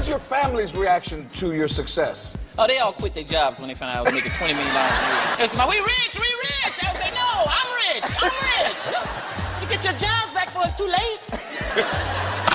was your family's reaction to your success? Oh, they all quit their jobs when they found out I was making $20 million a year. It's my, we rich, we rich. I was like, no, I'm rich. You get your jobs back before it's too late.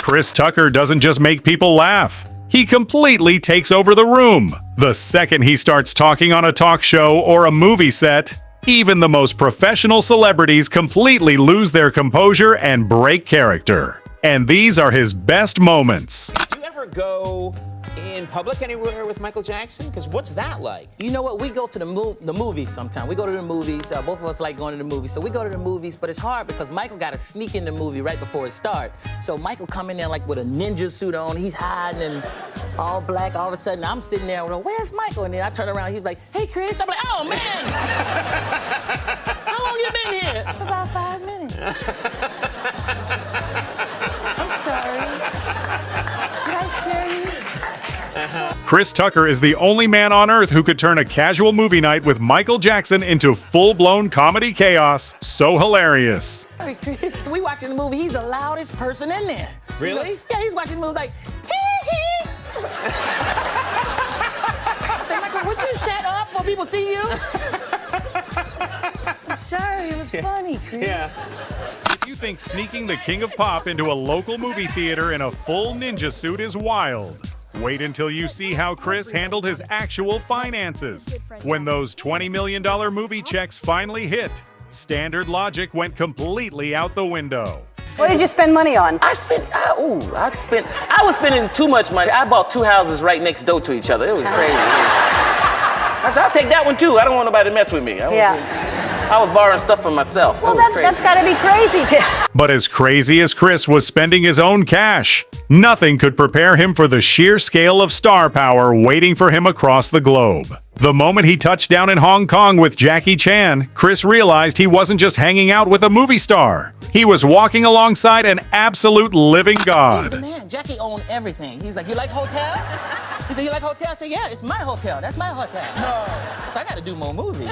Chris Tucker doesn't just make people laugh. He completely takes over the room. The second he starts talking on a talk show or a movie set, even the most professional celebrities completely lose their composure and break character. And these are his best moments. Do you ever go in public anywhere with Michael Jackson? Because what's that like? You know what? We go to the movies sometimes. We go to the movies. Both of us like going to the movies. So we go to the movies, but it's hard because Michael got to sneak in the movie right before it starts. So Michael come in there like with a ninja suit on. He's hiding and all black. All of a sudden, I'm sitting there, where's Michael? And then I turn around. He's like, hey, Chris. I'm like, oh, man. How long you been here? About 5 minutes. I'm sorry. Did I scare you? Chris Tucker is the only man on earth who could turn a casual movie night with Michael Jackson into full-blown comedy chaos. So hilarious. Hey, Chris, we watching the movie. He's the loudest person in there. Really? Yeah, he's watching the movie like, hee. I said, Michael, would you shut up before people see you? I'm sorry, it was funny, Chris. Yeah. If you think sneaking the King of Pop into a local movie theater in a full ninja suit is wild, wait until you see how Chris handled his actual finances. When those $20 million movie checks finally hit, standard logic went completely out the window. What did you spend money on? I was spending too much money. I bought 2 houses right next door to each other. It was crazy. I said, I'll take that one too. I don't want nobody to mess with me. I was borrowing stuff for myself. Well, that's got to be crazy, too. But as crazy as Chris was spending his own cash, nothing could prepare him for the sheer scale of star power waiting for him across the globe. The moment he touched down in Hong Kong with Jackie Chan, Chris realized he wasn't just hanging out with a movie star. He was walking alongside an absolute living god. He's the man. Jackie owned everything. He's like, you like hotel? He said, you like hotel? I said, yeah, it's my hotel. That's my hotel. No. So I got to do more movies.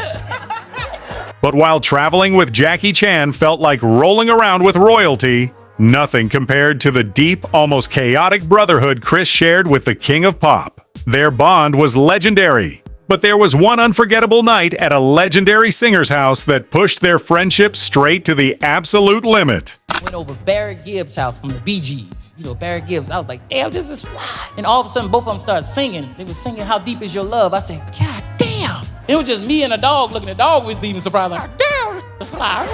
But while traveling with Jackie Chan felt like rolling around with royalty, nothing compared to the deep, almost chaotic brotherhood Chris shared with the King of Pop. Their bond was legendary. But there was one unforgettable night at a legendary singer's house that pushed their friendship straight to the absolute limit. Went over Barrett Gibbs' house from the Bee Gees. You know, Barrett Gibbs. I was like, damn, this is fly. And all of a sudden, both of them started singing. They were singing, How Deep Is Your Love? I said, God damn. It was just me and a dog looking. The dog was even surprised. Like, damn, this is fly.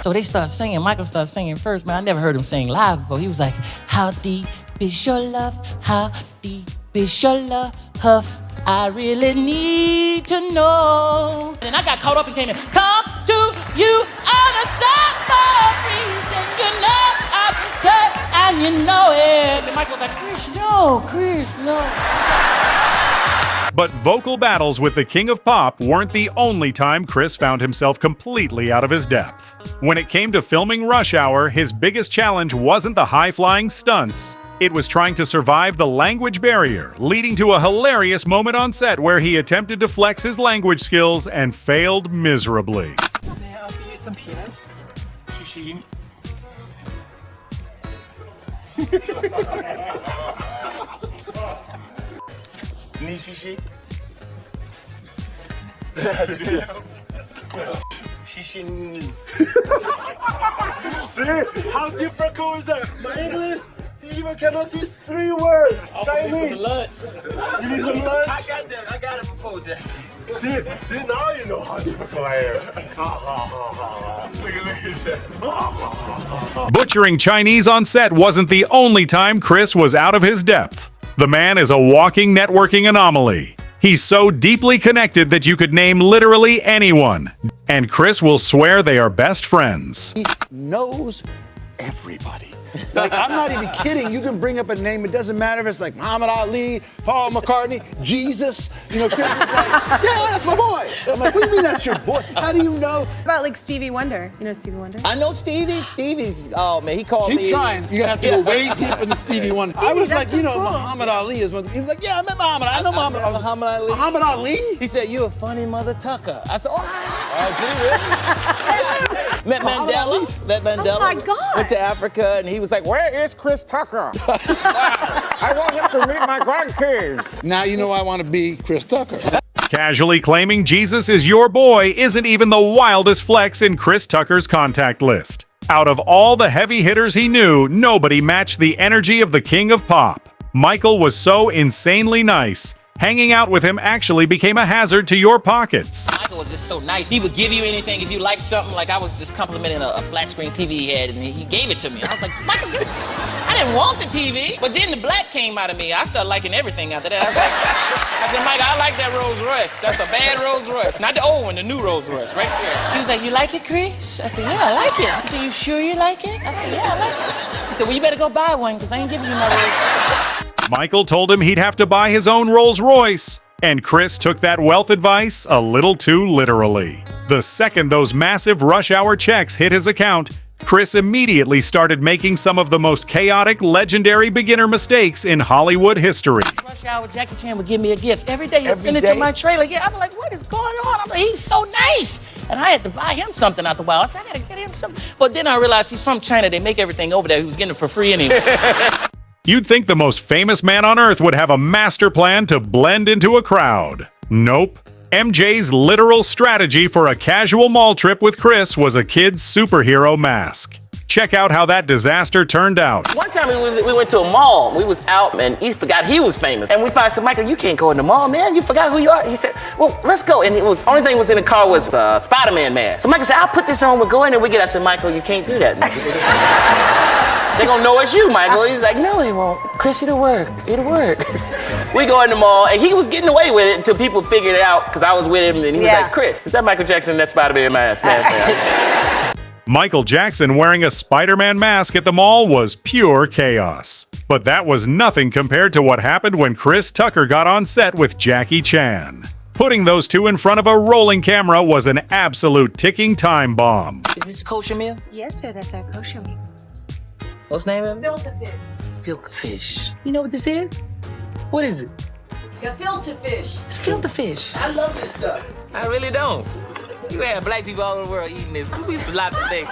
So they started singing. Michael started singing first. Man, I never heard him sing live before. He was like, how deep is your love? How deep is your love? I really need to know. And I got caught up and came in. Come to you on a summer breeze, and you know I can say, and you know it. And Michael was like, Chris, no. But vocal battles with the King of Pop weren't the only time Chris found himself completely out of his depth. When it came to filming Rush Hour, his biggest challenge wasn't the high-flying stunts. It was trying to survive the language barrier, leading to a hilarious moment on set where he attempted to flex his language skills and failed miserably. May I offer you some peanuts? Shishi. Need shishi? Shishi. See? How different is that? My English? You even cannot see 3 words. Chinese. Some lunch. You need some lunch? I got that. I got it before that. See, now you know how difficult I am. Butchering Chinese on set wasn't the only time Chris was out of his depth. The man is a walking networking anomaly. He's so deeply connected that you could name literally anyone. And Chris will swear they are best friends. He knows everybody. Like, I'm not even kidding. You can bring up a name. It doesn't matter if it's like Muhammad Ali, Paul McCartney, Jesus. You know, Chris is like, yeah, that's my boy. I'm like, what do you mean that's your boy? How do you know? What about like Stevie Wonder? You know Stevie Wonder? I know Stevie. Stevie's, oh man, he called me. Keep trying. You're gonna have to go way deep into Stevie Wonder. I was like, you know, cool. Muhammad Ali is one. He was like, yeah, I met Muhammad. I know Muhammad. Muhammad Ali. Muhammad Ali? He said, you a funny mother tucker. I said, oh, Oh, did he really? Met Mandela. Oh my God. Went to Africa, and he was like, "Where is Chris Tucker? I want him to meet my grandkids." Now you know I want to be Chris Tucker. Casually claiming Jesus is your boy isn't even the wildest flex in Chris Tucker's contact list. Out of all the heavy hitters he knew, nobody matched the energy of the king of pop. Michael was so insanely nice. Hanging out with him actually became a hazard to your pockets. Michael was just so nice. He would give you anything if you liked something. Like I was just complimenting a flat screen TV he had, and he gave it to me. I was like, Michael, I didn't want the TV. But then the black came out of me. I started liking everything after that. I said, Michael, I like that Rolls Royce. That's a bad Rolls Royce. Not the old one, the new Rolls Royce, right there. He was like, you like it, Chris? I said, yeah, I like it. He said, you sure you like it? I said, yeah, I like it. He said, well, you better go buy one, because I ain't giving you my Rolls. Michael told him he'd have to buy his own Rolls Royce, and Chris took that wealth advice a little too literally. The second those massive rush hour checks hit his account, Chris immediately started making some of the most chaotic, legendary beginner mistakes in Hollywood history. Rush hour, Jackie Chan would give me a gift. Every day he'd send it to my trailer. Yeah, I'm like, what is going on? I'm like, he's so nice. And I had to buy him something out the wild. I said, I gotta get him something. But then I realized he's from China. They make everything over there. He was getting it for free anyway. You'd think the most famous man on earth would have a master plan to blend into a crowd. Nope. MJ's literal strategy for a casual mall trip with Chris was a kid's superhero mask. Check out how that disaster turned out. One time we went to a mall. We was out, and he forgot he was famous. And we finally said, Michael, you can't go in the mall, man. You forgot who you are. He said, well, let's go. And it was only thing was in the car was Spider-Man mask. So Michael said, I'll put this on. We'll go in and we get. I said, Michael, you can't do that. They're gonna know it's you, Michael. He's like, no, he won't. Chris, it'll work. It'll work. We go in the mall, and he was getting away with it until people figured it out because I was with him, and he was like, Chris, is that Michael Jackson in that Spider-Man mask? Michael Jackson wearing a Spider-Man mask at the mall was pure chaos. But that was nothing compared to what happened when Chris Tucker got on set with Jackie Chan. Putting those two in front of a rolling camera was an absolute ticking time bomb. Is this a kosher meal? Yes, sir, that's our kosher meal. What's the name of it? Filter fish. Filter fish. You know what this is? What is it? Filter fish. It's filter fish. I love this stuff. I really don't. You have black people all over the world eating this. We eat lots of things.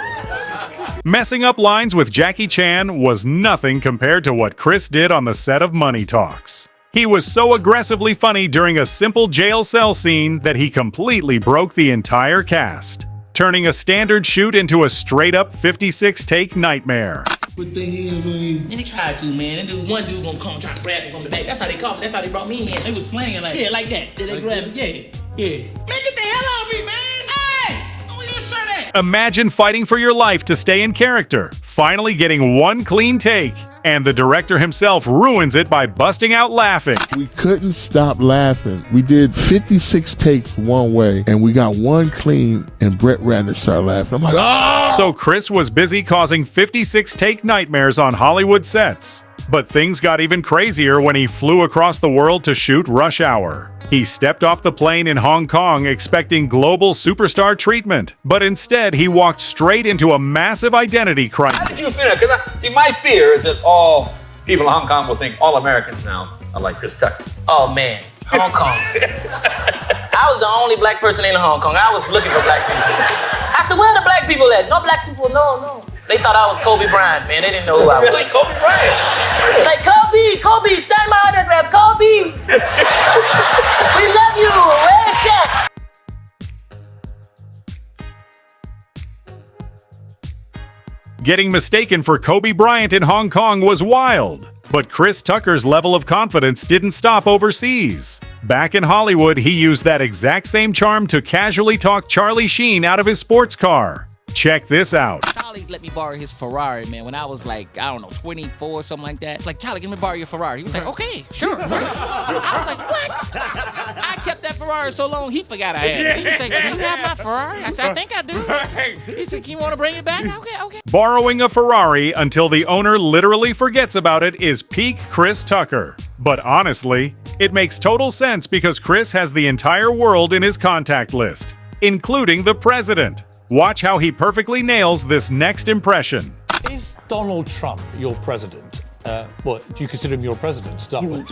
Messing up lines with Jackie Chan was nothing compared to what Chris did on the set of Money Talks. He was so aggressively funny during a simple jail cell scene that he completely broke the entire cast, turning a standard shoot into a straight-up 56-take nightmare. Put their hands on you. They tried to, man. And dude, one dude gonna come try to grab me from the back. That's how they caught me. That's how they brought me in. They was slanging like, yeah, like that. Did they grab me? Yeah. Man, get the hell off me, man! Hey! Don't you say that! Imagine fighting for your life to stay in character, finally getting one clean take, and the director himself ruins it by busting out laughing. We couldn't stop laughing. We did 56 takes one way, and we got one clean, and Brett Ratner started laughing. I'm like, oh! So Chris was busy causing 56-take nightmares on Hollywood sets. But things got even crazier when he flew across the world to shoot Rush Hour. He stepped off the plane in Hong Kong expecting global superstar treatment, but instead he walked straight into a massive identity crisis. How did you feel? Because my fear is that all people in Hong Kong will think all Americans now are like Chris Tucker. Oh, man. Hong Kong. I was the only black person in Hong Kong. I was looking for black people. I said, where are the black people at? No black people, no. They thought I was Kobe Bryant, man. They didn't know who I was. Really, Kobe Bryant? Like, Kobe, stand my autograph, Kobe. We love you. Where's Shaq? Getting mistaken for Kobe Bryant in Hong Kong was wild. But Chris Tucker's level of confidence didn't stop overseas. Back in Hollywood, he used that exact same charm to casually talk Charlie Sheen out of his sports car. Check this out. Charlie let me borrow his Ferrari, man, when I was like, I don't know, 24 or something like that. It's like, Charlie, let me borrow your Ferrari. He was like, okay, sure. I was like, what? I kept that Ferrari so long, he forgot I had it. He was like, do you have my Ferrari? I said, I think I do. He said, you want to bring it back? Okay. Borrowing a Ferrari until the owner literally forgets about it is peak Chris Tucker. But honestly, it makes total sense because Chris has the entire world in his contact list, including the president. Watch how he perfectly nails this next impression. Is Donald Trump your president? What, do you consider him your president? Stop it.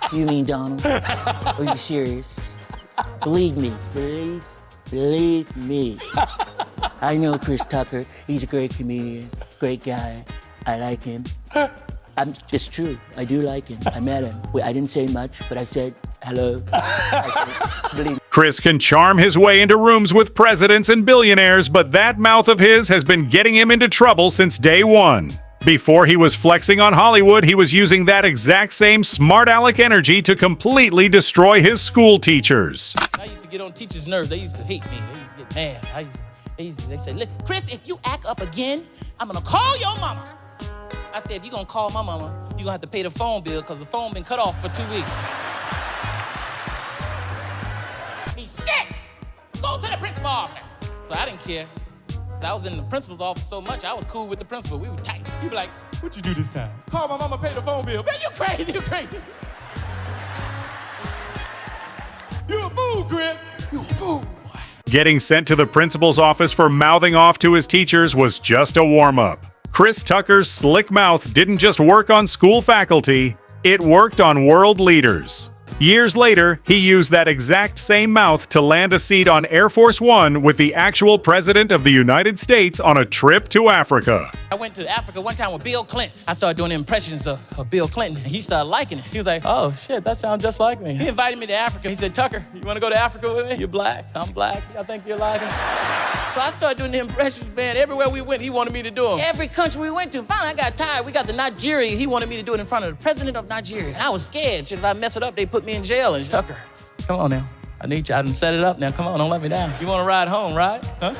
Do you mean Donald? Are you serious? Believe me. Believe me. I know Chris Tucker. He's a great comedian, great guy. I like him. It's true. I do like him. I met him. I didn't say much, but I said hello. Chris can charm his way into rooms with presidents and billionaires, but that mouth of his has been getting him into trouble since day one. Before he was flexing on Hollywood, he was using that exact same smart aleck energy to completely destroy his school teachers. I used to get on teachers' nerves. They used to hate me. They used to get mad. They said, listen, Chris, if you act up again, I'm gonna call your mama. I said, if you're gonna call my mama, you're gonna have to pay the phone bill because the phone been cut off for 2 weeks. He's sick! Go to the principal office. But I didn't care. Cause I was in the principal's office so much, I was cool with the principal. We were tight. He'd be like, what you do this time? Call my mama, pay the phone bill. Man, you crazy, you crazy. You a fool, Chris. You a fool. Getting sent to the principal's office for mouthing off to his teachers was just a warm-up. Chris Tucker's slick mouth didn't just work on school faculty, it worked on world leaders. Years later, he used that exact same mouth to land a seat on Air Force One with the actual President of the United States on a trip to Africa. I went to Africa one time with Bill Clinton. I started doing impressions of Bill Clinton. He started liking it. He was like, oh shit, that sounds just like me. He invited me to Africa. He said, Tucker, you wanna go to Africa with me? You're black, I'm black, I think you're like it. So I started doing the impressions, man. Everywhere we went, he wanted me to do them. Every country we went to, finally I got tired. We got to Nigeria. He wanted me to do it in front of the president of Nigeria. And I was scared. If I mess it up, they put me in jail. And Tucker, come on now. I need you. I done set it up now. Come on, don't let me down. You want to ride home, right? Huh?